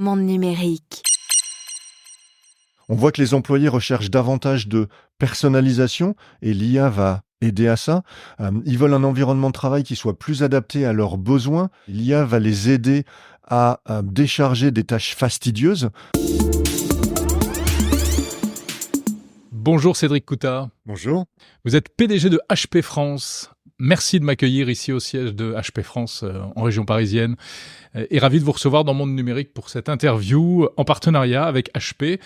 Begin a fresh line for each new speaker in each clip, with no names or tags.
Monde numérique.
On voit que les employés recherchent davantage de personnalisation et l'IA va aider à ça. Ils veulent un environnement de travail qui soit plus adapté à leurs besoins. L'IA va les aider à décharger des tâches fastidieuses.
Bonjour Cédric Coutat.
Bonjour.
Vous êtes PDG de HP France. Merci de m'accueillir ici au siège de HP France en région parisienne. Et ravi de vous recevoir dans Monde Numérique pour cette interview en partenariat avec HP.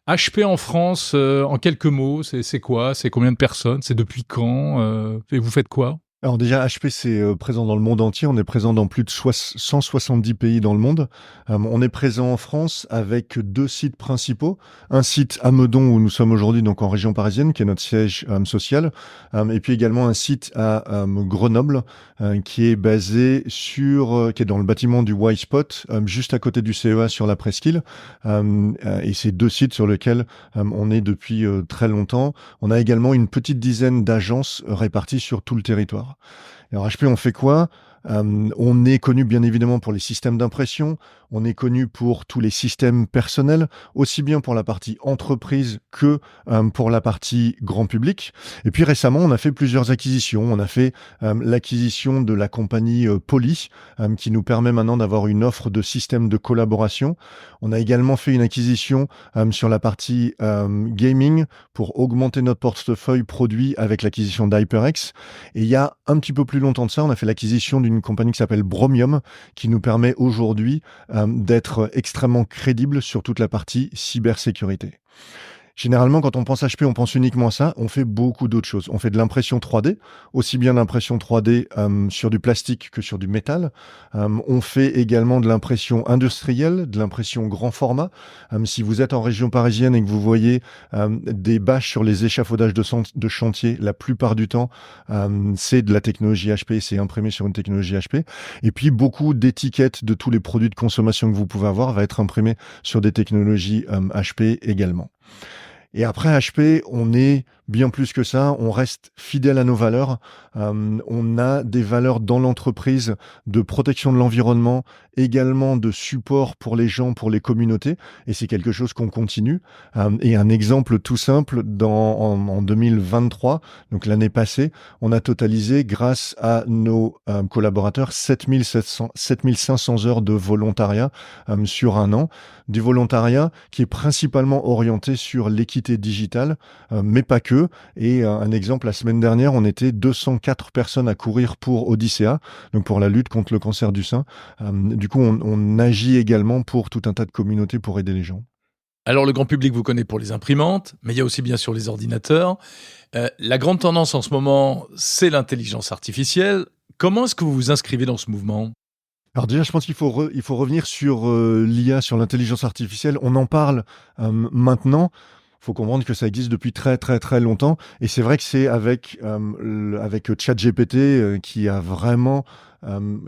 HP en France, en quelques mots, c'est quoi? C'est combien de personnes? C'est depuis quand? Et vous faites quoi?
Alors déjà, HP, c'est présent dans le monde entier. On est présent dans plus de 170 pays dans le monde. On est présent en France avec 2 sites principaux. Un site à Meudon, où nous sommes aujourd'hui, donc en région parisienne, qui est notre siège social. Et puis également un site à Grenoble, qui est basé qui est dans le bâtiment du Y-Spot, juste à côté du CEA sur la Presqu'île. Et c'est 2 sites sur lesquels on est depuis très longtemps. On a également une petite dizaine d'agences réparties sur tout le territoire. Alors HP, on fait quoi? On est connu bien évidemment pour les systèmes d'impression, on est connu pour tous les systèmes personnels, aussi bien pour la partie entreprise que pour la partie grand public. Et puis récemment, on a fait plusieurs acquisitions. On a fait l'acquisition de la compagnie Poly, qui nous permet maintenant d'avoir une offre de systèmes de collaboration. On a également fait une acquisition sur la partie gaming pour augmenter notre portefeuille produit avec l'acquisition d'HyperX. Et il y a un petit peu plus longtemps de ça, on a fait l'acquisition d'une compagnie qui s'appelle Bromium, qui nous permet aujourd'hui d'être extrêmement crédible sur toute la partie cybersécurité. Généralement, quand on pense HP, on pense uniquement à ça. On fait beaucoup d'autres choses. On fait de l'impression 3D, aussi bien l'impression 3D sur du plastique que sur du métal. On fait également de l'impression industrielle, de l'impression grand format. Si vous êtes en région parisienne et que vous voyez des bâches sur les échafaudages de chantier, la plupart du temps, c'est de la technologie HP, c'est imprimé sur une technologie HP. Et puis, beaucoup d'étiquettes de tous les produits de consommation que vous pouvez avoir va être imprimé sur des technologies HP également. Et après HP, on est bien plus que ça, on reste fidèle à nos valeurs. On a des valeurs dans l'entreprise de protection de l'environnement, également de support pour les gens, pour les communautés, et c'est quelque chose qu'on continue. Et un exemple tout simple, en 2023, donc l'année passée, on a totalisé, grâce à nos collaborateurs, 7500 heures de volontariat sur un an. Du volontariat qui est principalement orienté sur l'équité digitale, mais pas que. Et un exemple, la semaine dernière, on était 204 personnes à courir pour Odyssea, donc pour la lutte contre le cancer du sein. Du coup, on agit également pour tout un tas de communautés pour aider les gens.
Alors, le grand public vous connaît pour les imprimantes, mais il y a aussi bien sûr les ordinateurs. La grande tendance en ce moment, c'est l'intelligence artificielle. Comment est-ce que vous vous inscrivez dans ce mouvement ?
Alors déjà, je pense qu'il faut revenir sur l'IA, sur l'intelligence artificielle. On en parle maintenant. Il faut comprendre que ça existe depuis très très très longtemps. Et c'est vrai que c'est avec ChatGPT qui a vraiment,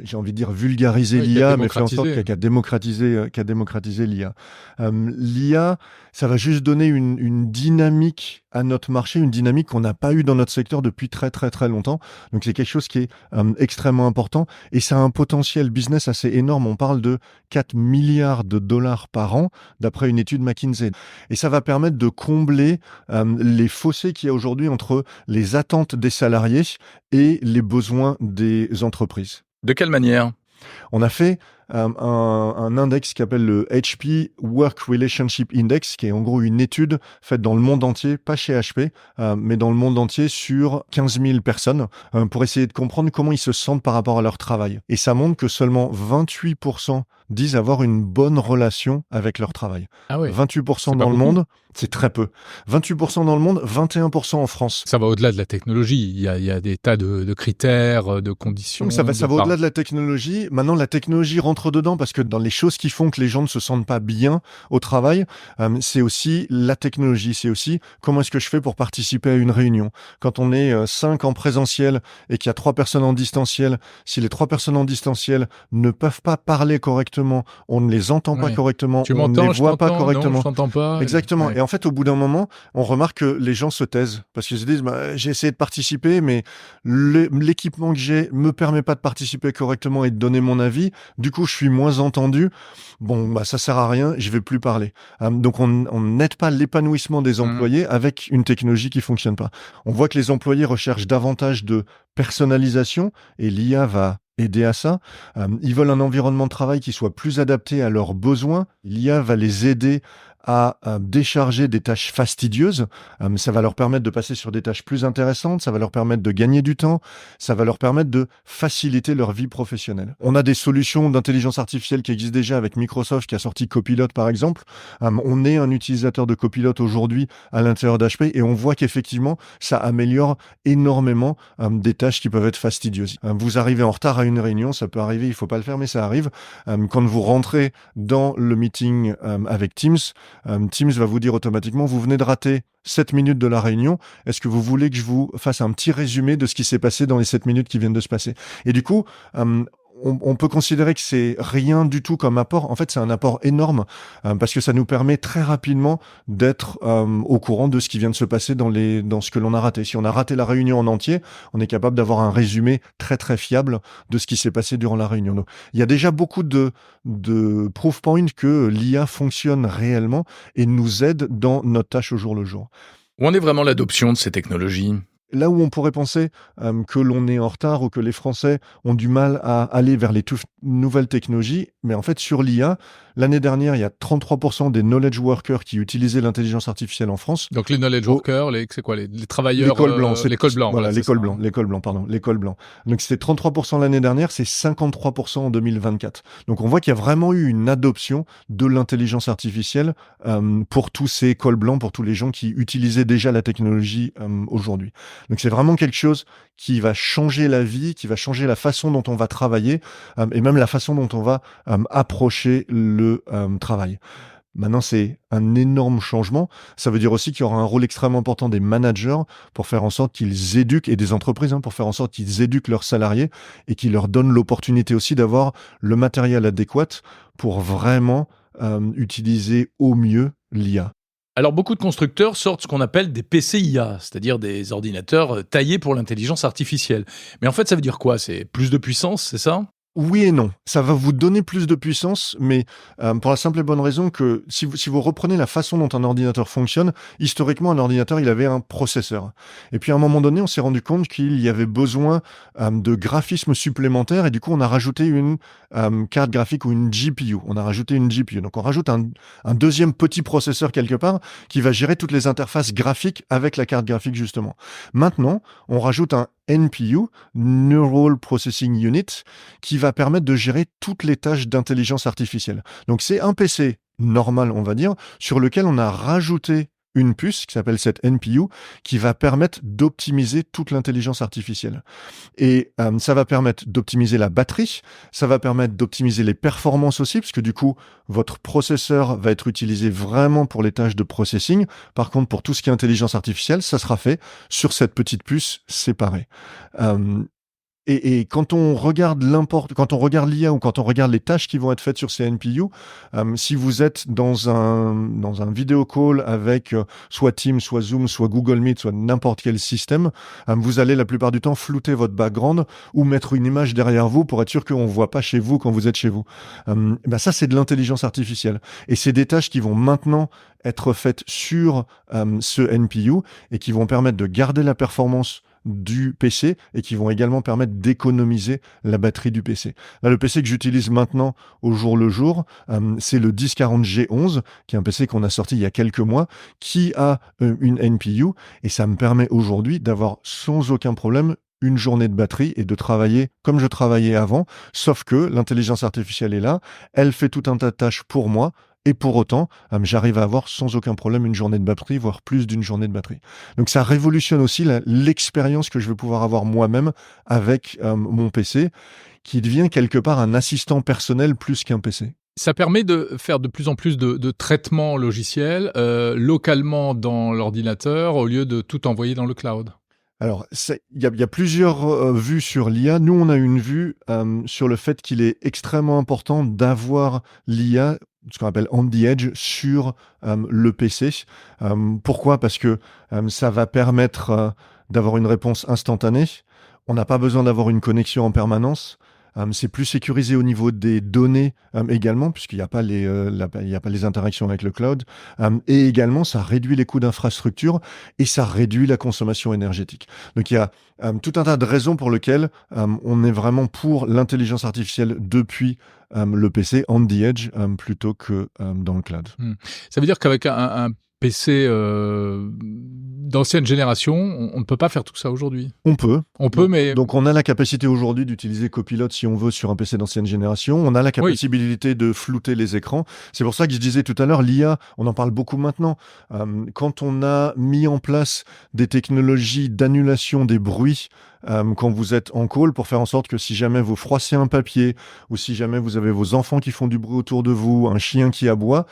j'ai envie de dire, vulgarisé l'IA, mais fait en sorte qu'a démocratisé l'IA. L'IA, ça va juste donner une dynamique à notre marché, une dynamique qu'on n'a pas eue dans notre secteur depuis très très très longtemps. Donc c'est quelque chose qui est extrêmement important et ça a un potentiel business assez énorme. On parle de 4 milliards de dollars par an d'après une étude McKinsey. Et ça va permettre de combler les fossés qu'il y a aujourd'hui entre les attentes des salariés et les besoins des entreprises.
De quelle manière ?
On a fait un index qui s'appelle le HP Work Relationship Index, qui est en gros une étude faite dans le monde entier, pas chez HP, mais dans le monde entier sur 15 000 personnes, pour essayer de comprendre comment ils se sentent par rapport à leur travail. Et ça montre que seulement 28% disent avoir une bonne relation avec leur travail.
Ah oui.
28% dans le monde, c'est très peu. 28% dans le monde, 21% en France.
Ça va au-delà de la technologie. Il y a des tas de critères, de conditions.
Donc ça va au-delà de la technologie. Maintenant, la technologie rentre dedans parce que dans les choses qui font que les gens ne se sentent pas bien au travail, c'est aussi la technologie. C'est aussi comment est-ce que je fais pour participer à une réunion. Quand on est 5 en présentiel et qu'il y a 3 personnes en distanciel, si les 3 personnes en distanciel ne peuvent pas parler correctement, on ne les entend pas correctement, on ne les voit pas correctement.
Non, je t'entends pas.
Exactement. Et en fait, au bout d'un moment, on remarque que les gens se taisent parce qu'ils se disent j'ai essayé de participer, mais l'équipement que j'ai me permet pas de participer correctement et de donner mon avis. Du coup, je suis moins entendu. Bon, bah ça sert à rien, je vais plus parler. Donc on n'aide pas l'épanouissement des employés avec une technologie qui fonctionne pas. On voit que les employés recherchent davantage de personnalisation et l'IA va aider à ça. Ils veulent un environnement de travail qui soit plus adapté à leurs besoins. L'IA va les aider à décharger des tâches fastidieuses. Ça va leur permettre de passer sur des tâches plus intéressantes, ça va leur permettre de gagner du temps, ça va leur permettre de faciliter leur vie professionnelle. On a des solutions d'intelligence artificielle qui existent déjà avec Microsoft qui a sorti Copilot par exemple. On est un utilisateur de Copilot aujourd'hui à l'intérieur d'HP et on voit qu'effectivement ça améliore énormément des tâches qui peuvent être fastidieuses. Vous arrivez en retard à une réunion, ça peut arriver, il faut pas le faire mais ça arrive. Quand vous rentrez dans le meeting avec Teams, Teams va vous dire automatiquement, vous venez de rater 7 minutes de la réunion, est-ce que vous voulez que je vous fasse un petit résumé de ce qui s'est passé dans les 7 minutes qui viennent de se passer? Et du coup, on peut considérer que c'est rien du tout comme apport. En fait, c'est un apport énorme parce que ça nous permet très rapidement d'être au courant de ce qui vient de se passer dans ce que l'on a raté. Si on a raté la réunion en entier, on est capable d'avoir un résumé très très fiable de ce qui s'est passé durant la réunion. Donc, il y a déjà beaucoup de proof points que l'IA fonctionne réellement et nous aide dans notre tâche au jour le jour.
Où en est vraiment l'adoption de ces technologies ?
Là où on pourrait penser que l'on est en retard ou que les Français ont du mal à aller vers les nouvelles technologies, mais en fait sur l'IA, l'année dernière, il y a 33% des knowledge workers qui utilisaient l'intelligence artificielle en France.
Donc les knowledge workers, c'est quoi les travailleurs
l'école blanc,
l'école blanc.
Voilà, l'école blanc. Donc c'était 33% l'année dernière, c'est 53% en 2024. Donc on voit qu'il y a vraiment eu une adoption de l'intelligence artificielle pour tous ces cols blancs, pour tous les gens qui utilisaient déjà la technologie aujourd'hui. Donc c'est vraiment quelque chose qui va changer la vie, qui va changer la façon dont on va travailler et même la façon dont on va approcher le travail. Maintenant, c'est un énorme changement. Ça veut dire aussi qu'il y aura un rôle extrêmement important des managers pour faire en sorte qu'ils éduquent, et des entreprises, pour faire en sorte qu'ils éduquent leurs salariés et qu'ils leur donnent l'opportunité aussi d'avoir le matériel adéquat pour vraiment utiliser au mieux l'IA.
Alors, beaucoup de constructeurs sortent ce qu'on appelle des PCIA, c'est-à-dire des ordinateurs taillés pour l'intelligence artificielle. Mais en fait, ça veut dire quoi ? C'est plus de puissance, c'est ça ?
Oui et non. Ça va vous donner plus de puissance, mais pour la simple et bonne raison que si vous reprenez la façon dont un ordinateur fonctionne, historiquement, un ordinateur, il avait un processeur. Et puis à un moment donné, on s'est rendu compte qu'il y avait besoin de graphismes supplémentaires et du coup, on a rajouté une carte graphique ou une GPU. On a rajouté une GPU. Donc on rajoute un deuxième petit processeur quelque part qui va gérer toutes les interfaces graphiques avec la carte graphique justement. Maintenant, on rajoute un NPU, Neural Processing Unit, qui va permettre de gérer toutes les tâches d'intelligence artificielle. Donc c'est un PC normal, on va dire, sur lequel on a rajouté une puce qui s'appelle cette NPU, qui va permettre d'optimiser toute l'intelligence artificielle. Et ça va permettre d'optimiser la batterie, ça va permettre d'optimiser les performances aussi, parce que du coup, votre processeur va être utilisé vraiment pour les tâches de processing. Par contre, pour tout ce qui est intelligence artificielle, ça sera fait sur cette petite puce séparée. Et quand on regarde l'IA ou quand on regarde les tâches qui vont être faites sur ces NPU, si vous êtes dans un vidéo call avec soit Teams, soit Zoom, soit Google Meet, soit n'importe quel système, vous allez la plupart du temps flouter votre background ou mettre une image derrière vous pour être sûr qu'on ne voit pas chez vous quand vous êtes chez vous. Ça, c'est de l'intelligence artificielle. Et c'est des tâches qui vont maintenant être faites sur ce NPU et qui vont permettre de garder la performance du PC et qui vont également permettre d'économiser la batterie du PC. Là, le PC que j'utilise maintenant au jour le jour, c'est le 1040G11, qui est un PC qu'on a sorti il y a quelques mois, qui a une NPU et ça me permet aujourd'hui d'avoir sans aucun problème une journée de batterie et de travailler comme je travaillais avant, sauf que l'intelligence artificielle est là, elle fait tout un tas de tâches pour moi. Et pour autant, j'arrive à avoir sans aucun problème une journée de batterie, voire plus d'une journée de batterie. Donc ça révolutionne aussi l'expérience que je vais pouvoir avoir moi-même avec mon PC, qui devient quelque part un assistant personnel plus qu'un PC.
Ça permet de faire de plus en plus de traitements logiciels localement dans l'ordinateur au lieu de tout envoyer dans le cloud.
Alors, il y a plusieurs vues sur l'IA. Nous, on a une vue sur le fait qu'il est extrêmement important d'avoir l'IA, ce qu'on appelle on the edge, sur le PC. Pourquoi ? Parce que ça va permettre d'avoir une réponse instantanée. On n'a pas besoin d'avoir une connexion en permanence. C'est plus sécurisé au niveau des données également, puisqu'il n'y a pas les interactions avec le cloud. Et également, ça réduit les coûts d'infrastructure et ça réduit la consommation énergétique. Donc il y a tout un tas de raisons pour lesquelles on est vraiment pour l'intelligence artificielle depuis le PC on the edge plutôt que dans le cloud.
Ça veut dire qu'avec un PC d'ancienne génération, on ne peut pas faire tout ça aujourd'hui.
On peut,
mais...
Donc on a la capacité aujourd'hui d'utiliser Copilot si on veut sur un PC d'ancienne génération. On a la possibilité de flouter les écrans. C'est pour ça que je disais tout à l'heure, l'IA, on en parle beaucoup maintenant. Quand on a mis en place des technologies d'annulation des bruits quand vous êtes en call, pour faire en sorte que si jamais vous froissez un papier ou si jamais vous avez vos enfants qui font du bruit autour de vous, un chien qui aboie,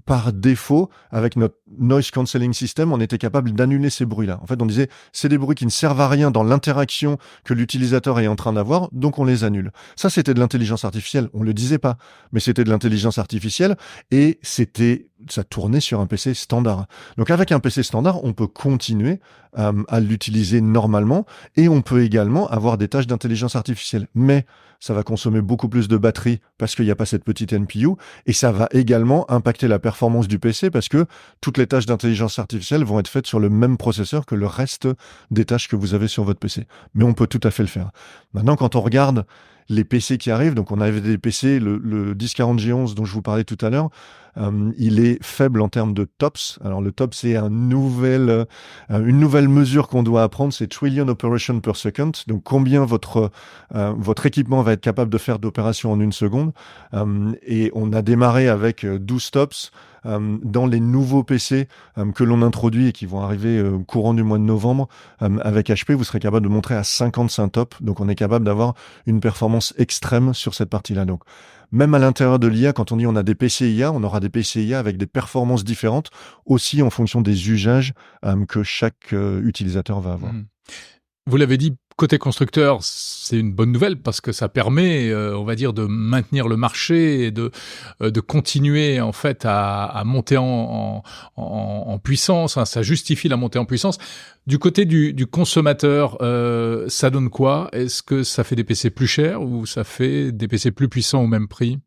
par défaut, avec notre noise cancelling system, on était capable d'annuler ces bruits-là. En fait, on disait, c'est des bruits qui ne servent à rien dans l'interaction que l'utilisateur est en train d'avoir, donc on les annule. Ça, c'était de l'intelligence artificielle. On le disait pas, mais c'était de l'intelligence artificielle et ça tournait sur un PC standard. Donc avec un PC standard, on peut continuer à l'utiliser normalement et on peut également avoir des tâches d'intelligence artificielle. Mais ça va consommer beaucoup plus de batterie parce qu'il n'y a pas cette petite NPU et ça va également impacter la performance du PC parce que toutes les tâches d'intelligence artificielle vont être faites sur le même processeur que le reste des tâches que vous avez sur votre PC. Mais on peut tout à fait le faire. Maintenant, quand on regarde les PC qui arrivent, donc on avait des PC, le 1040G11 dont je vous parlais tout à l'heure, il est faible en termes de TOPS. Alors le TOPS, c'est une nouvelle mesure qu'on doit apprendre, c'est trillion operations per second. Donc combien votre équipement va être capable de faire d'opérations en une seconde. Et on a démarré avec 12 TOPS. Dans les nouveaux PC que l'on introduit et qui vont arriver courant du mois de novembre, avec HP, vous serez capable de montrer à 55 TOPS. Donc on est capable d'avoir une performance extrême sur cette partie-là. Donc même à l'intérieur de l'IA, quand on dit on a des PC IA, on aura des PC IA avec des performances différentes, aussi en fonction des usages que chaque utilisateur va avoir.
Vous l'avez dit, côté constructeur, c'est une bonne nouvelle parce que ça permet, on va dire, de maintenir le marché et de continuer en fait à monter en puissance. Hein, ça justifie la montée en puissance. Du côté du consommateur, ça donne quoi? Est-ce que ça fait des PC plus chers ou ça fait des PC plus puissants au même prix?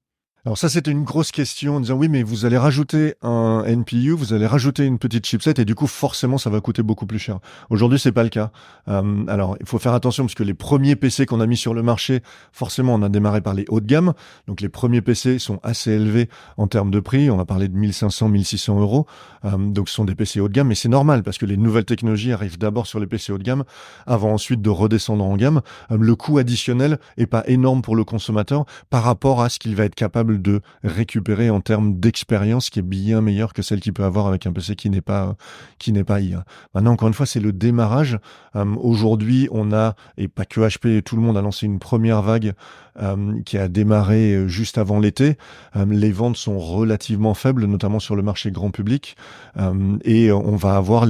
Alors ça, c'était une grosse question en disant oui, mais vous allez rajouter un NPU, vous allez rajouter une petite chipset et du coup, forcément, ça va coûter beaucoup plus cher. Aujourd'hui, c'est pas le cas. Alors, il faut faire attention parce que les premiers PC qu'on a mis sur le marché, forcément, on a démarré par les hauts de gamme. Donc, les premiers PC sont assez élevés en termes de prix. On va parler de 1500, 1600 euros. Donc, ce sont des PC haut de gamme, mais c'est normal parce que les nouvelles technologies arrivent d'abord sur les PC haut de gamme avant ensuite de redescendre en gamme. Le coût additionnel est pas énorme pour le consommateur par rapport à ce qu'il va être capable de récupérer en termes d'expérience qui est bien meilleure que celle qu'il peut avoir avec un PC qui n'est pas IA. Maintenant, encore une fois, c'est le démarrage. Aujourd'hui, on a, et pas que HP, tout le monde a lancé une première vague qui a démarré juste avant l'été. Les ventes sont relativement faibles, notamment sur le marché grand public. Et on va avoir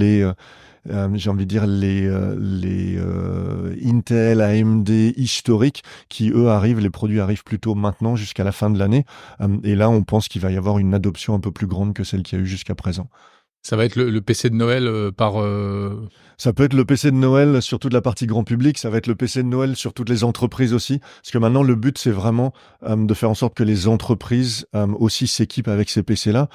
j'ai envie de dire les Intel, AMD historiques qui eux les produits arrivent plutôt maintenant jusqu'à la fin de l'année. Et là, on pense qu'il va y avoir une adoption un peu plus grande que celle qu'il y a eu jusqu'à présent.
Ça va être le PC de Noël
Ça peut être le PC de Noël sur toute la partie grand public, ça va être le PC de Noël sur toutes les entreprises aussi, parce que maintenant le but c'est vraiment de faire en sorte que les entreprises aussi s'équipent avec ces PC-là,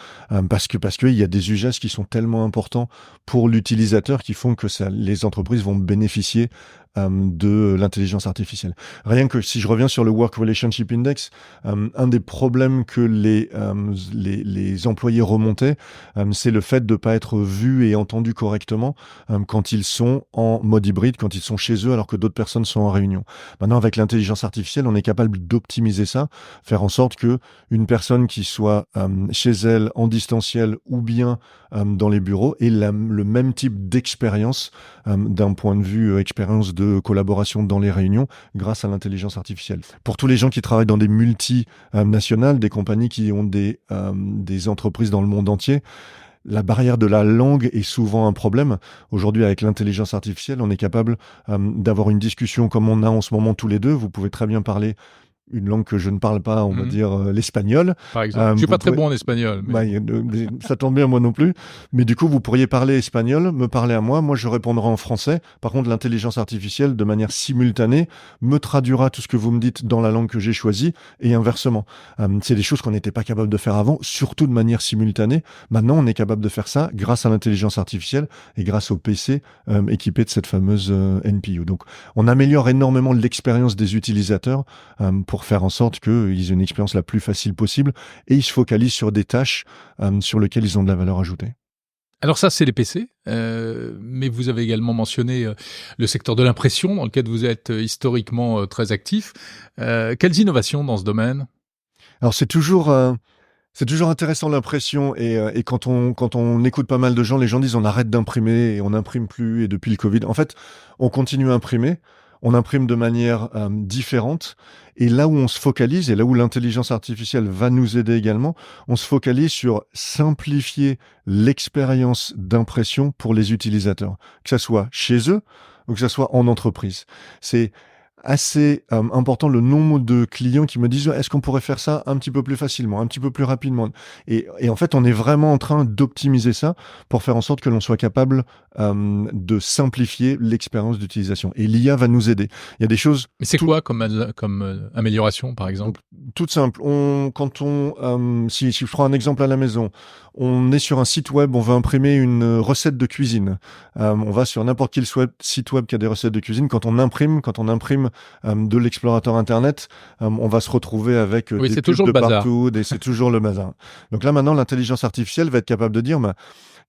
parce que il y a des usages qui sont tellement importants pour l'utilisateur qui font que les entreprises vont bénéficier de l'intelligence artificielle. Rien que si je reviens sur le Work Relationship Index, un des problèmes que les employés remontaient, c'est le fait de pas être vus et entendus correctement quand ils sont en mode hybride, quand ils sont chez eux alors que d'autres personnes sont en réunion. Maintenant, avec l'intelligence artificielle, on est capable d'optimiser ça, faire en sorte que une personne qui soit chez elle en distanciel ou bien dans les bureaux ait le même type d'expérience d'un point de vue expérience de collaboration dans les réunions grâce à l'intelligence artificielle. Pour tous les gens qui travaillent dans des multinationales, des compagnies qui ont des entreprises dans le monde entier, la barrière de la langue est souvent un problème. Aujourd'hui, avec l'intelligence artificielle, on est capable d'avoir une discussion comme on a en ce moment tous les deux. Vous pouvez très bien parler une langue que je ne parle pas, on va dire l'espagnol.
Par exemple. Je suis pas très bon en espagnol. Mais...
ça tombe bien, moi non plus. Mais du coup, vous pourriez parler espagnol, me parler à moi. Moi, je répondrai en français. Par contre, l'intelligence artificielle, de manière simultanée, me traduira tout ce que vous me dites dans la langue que j'ai choisie et inversement. C'est des choses qu'on n'était pas capable de faire avant, surtout de manière simultanée. Maintenant, on est capable de faire ça grâce à l'intelligence artificielle et grâce au PC équipé de cette fameuse NPU. Donc, on améliore énormément l'expérience des utilisateurs pour faire en sorte qu'ils aient une expérience la plus facile possible et ils se focalisent sur des tâches sur lesquelles ils ont de la valeur ajoutée.
Alors ça, c'est les PC, mais vous avez également mentionné le secteur de l'impression dans lequel vous êtes historiquement très actif. Quelles innovations dans ce domaine ?
Alors c'est toujours intéressant l'impression et quand on écoute pas mal de gens, les gens disent on arrête d'imprimer et on n'imprime plus et depuis le Covid. En fait, on continue à imprimer. On imprime de manière différente. Et là où on se focalise, et là où l'intelligence artificielle va nous aider également, on se focalise sur simplifier l'expérience d'impression pour les utilisateurs, que ça soit chez eux ou que ça soit en entreprise. C'est assez important le nombre de clients qui me disent est-ce qu'on pourrait faire ça un petit peu plus facilement, un petit peu plus rapidement. Et en fait, on est vraiment en train d'optimiser ça pour faire en sorte que l'on soit capable de simplifier l'expérience d'utilisation. Et l'IA va nous aider. Il y a des choses...
Mais c'est quoi comme amélioration, par exemple ?
Toute simple. Si je prends un exemple à la maison, on est sur un site web, on veut imprimer une recette de cuisine. On va sur n'importe quel site web qui a des recettes de cuisine. Quand on imprime de l'explorateur Internet, on va se retrouver avec des pubs de partout, et c'est toujours le bazar. Donc là, maintenant, l'intelligence artificielle va être capable de dire...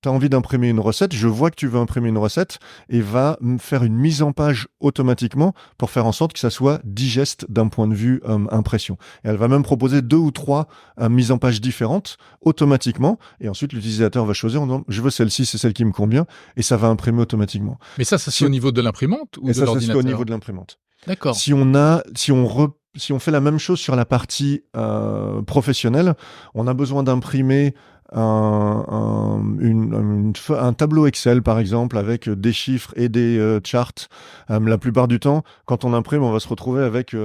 tu as envie d'imprimer une recette, je vois que tu veux imprimer une recette et va me faire une mise en page automatiquement pour faire en sorte que ça soit digeste d'un point de vue impression. Et elle va même proposer 2 ou 3 mises en page différentes automatiquement et ensuite l'utilisateur va choisir en disant je veux celle-ci, c'est celle qui me convient et ça va imprimer automatiquement.
Mais ça c'est au niveau de l'imprimante ou de l'ordinateur ?
Ça, c'est au niveau de l'imprimante.
D'accord.
Si on fait la même chose sur la partie professionnelle, on a besoin d'imprimer un tableau Excel, par exemple, avec des chiffres et des charts. La plupart du temps, quand on imprime, on va se retrouver avec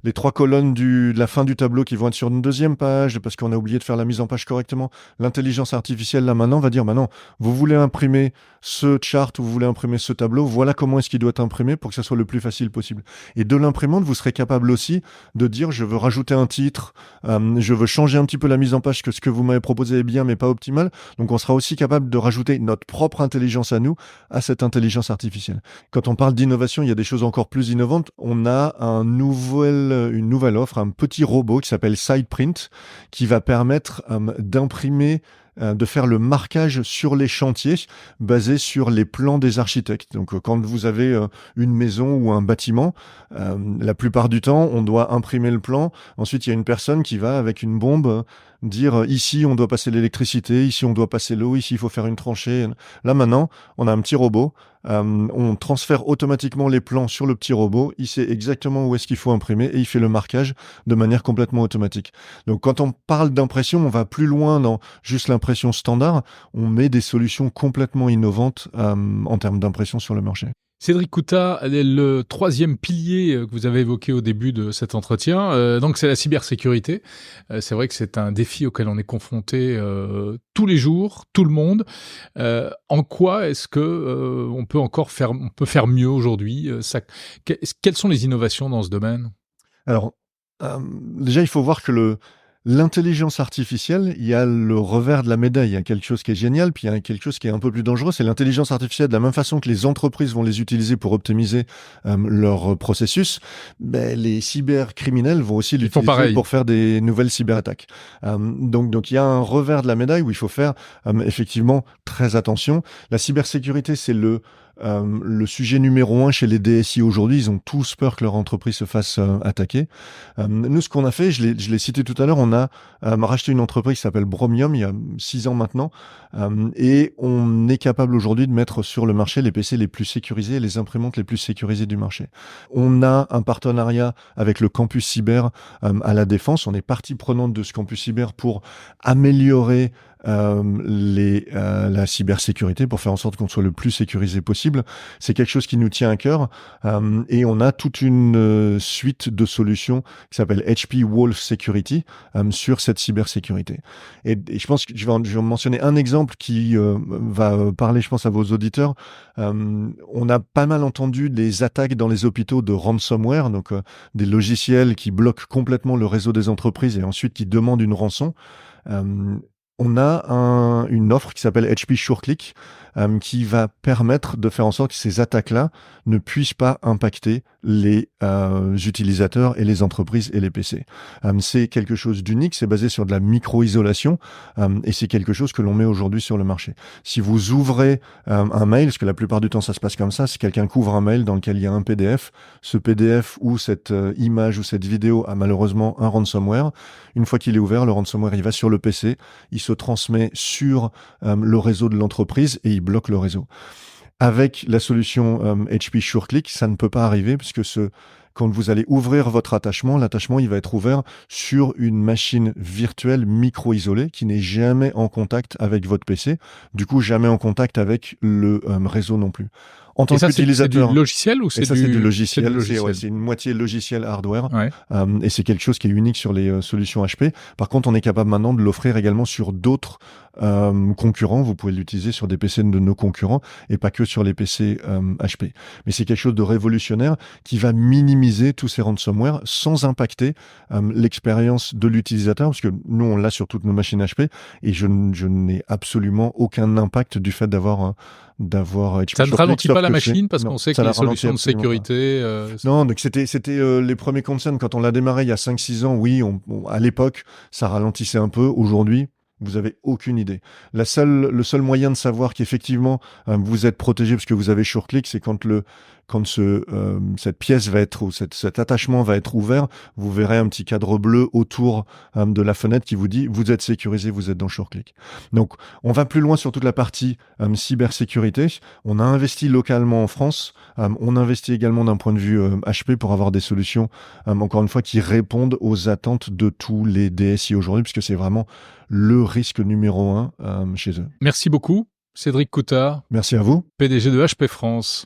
les 3 colonnes de la fin du tableau qui vont être sur une deuxième page parce qu'on a oublié de faire la mise en page correctement. L'intelligence artificielle, là, maintenant, va dire, non, vous voulez imprimer ce chart ou vous voulez imprimer ce tableau, voilà comment est-ce qu'il doit être imprimé pour que ça soit le plus facile possible. Et de l'imprimante, vous serez capable aussi de dire, je veux rajouter un titre, je veux changer un petit peu la mise en page, que ce que vous m'avez proposé est bien, mais pas optimal. Donc, on sera aussi capable de rajouter notre propre intelligence à nous, à cette intelligence artificielle. Quand on parle d'innovation, il y a des choses encore plus innovantes. On a une nouvelle offre, un petit robot qui s'appelle SidePrint, qui va permettre d'imprimer, de faire le marquage sur les chantiers basé sur les plans des architectes. Donc quand vous avez une maison ou un bâtiment, la plupart du temps, on doit imprimer le plan. Ensuite, il y a une personne qui va avec une bombe dire ici on doit passer l'électricité, ici on doit passer l'eau, ici il faut faire une tranchée. Là maintenant, on a un petit robot. On transfère automatiquement les plans sur le petit robot, il sait exactement où est-ce qu'il faut imprimer et il fait le marquage de manière complètement automatique. Donc quand on parle d'impression, on va plus loin dans juste l'impression standard, on met des solutions complètement innovantes en termes d'impression sur le marché.
Cédric Coutat, le 3e pilier que vous avez évoqué au début de cet entretien, donc c'est la cybersécurité. C'est vrai que c'est un défi auquel on est confronté tous les jours, tout le monde. En quoi est-ce que on peut faire mieux aujourd'hui ? Quelles sont les innovations dans ce domaine ?
Alors, déjà, il faut voir que l'intelligence artificielle, il y a le revers de la médaille. Il y a quelque chose qui est génial, puis il y a quelque chose qui est un peu plus dangereux. C'est l'intelligence artificielle. De la même façon que les entreprises vont les utiliser pour optimiser leur processus, les cybercriminels vont aussi l'utiliser pour faire des nouvelles cyberattaques. Donc il y a un revers de la médaille où il faut faire effectivement très attention. La cybersécurité, c'est le sujet numéro 1 chez les DSI aujourd'hui. Ils ont tous peur que leur entreprise se fasse attaquer. Nous, ce qu'on a fait, je l'ai cité tout à l'heure, on a racheté une entreprise qui s'appelle Bromium il y a 6 ans maintenant, et on est capable aujourd'hui de mettre sur le marché les PC les plus sécurisés et les imprimantes les plus sécurisées du marché. On a un partenariat avec le campus cyber à la Défense. On est partie prenante de ce campus cyber pour améliorer la cybersécurité pour faire en sorte qu'on soit le plus sécurisé possible. C'est quelque chose qui nous tient à cœur et on a toute une suite de solutions qui s'appelle HP Wolf Security sur cette cybersécurité. Et je pense que je vais mentionner un exemple qui va parler, je pense, à vos auditeurs. On a pas mal entendu des attaques dans les hôpitaux de ransomware, donc des logiciels qui bloquent complètement le réseau des entreprises et ensuite qui demandent une rançon. On a une offre qui s'appelle HP SureClick qui va permettre de faire en sorte que ces attaques-là ne puissent pas impacter les utilisateurs et les entreprises et les PC. C'est quelque chose d'unique, c'est basé sur de la micro-isolation et c'est quelque chose que l'on met aujourd'hui sur le marché. Si vous ouvrez un mail, parce que la plupart du temps ça se passe comme ça, si quelqu'un couvre un mail dans lequel il y a un PDF, ce PDF ou cette image ou cette vidéo a malheureusement un ransomware. Une fois qu'il est ouvert, le ransomware il va sur le PC, il se transmet sur le réseau de l'entreprise et il bloque le réseau. Avec la solution HP SureClick, ça ne peut pas arriver puisque quand vous allez ouvrir votre attachement, l'attachement il va être ouvert sur une machine virtuelle micro-isolée qui n'est jamais en contact avec votre PC, du coup jamais en contact avec le réseau non plus. En tant qu'utilisateur,
c'est du logiciel ou c'est
du logiciel? C'est une moitié logiciel hardware.
Ouais.
Et c'est quelque chose qui est unique sur les solutions HP. Par contre, on est capable maintenant de l'offrir également sur d'autres concurrents. Vous pouvez l'utiliser sur des PC de nos concurrents et pas que sur les PC HP. Mais c'est quelque chose de révolutionnaire qui va minimiser tous ces ransomware sans impacter l'expérience de l'utilisateur, parce que nous, on l'a sur toutes nos machines HP et je n'ai absolument aucun impact du fait d'avoir HP.
Ça ne ralentit pas la machine parce qu'on sait que les solutions de sécurité...
Non, donc c'était les premiers concerns. Quand on l'a démarré il y a 5-6 ans, oui, à l'époque, ça ralentissait un peu. Aujourd'hui, vous avez aucune idée. Le seul moyen de savoir qu'effectivement vous êtes protégé parce que vous avez SureClick, c'est quand cette pièce va être ou cet attachement va être ouvert, vous verrez un petit cadre bleu autour de la fenêtre qui vous dit vous êtes sécurisé, vous êtes dans SureClick. Donc on va plus loin sur toute la partie cybersécurité. On a investi localement en France, on investit également d'un point de vue HP pour avoir des solutions encore une fois qui répondent aux attentes de tous les DSI aujourd'hui, puisque c'est vraiment le risque numéro 1 chez eux.
Merci beaucoup, Cédric Coutard.
Merci à vous.
PDG de HP France.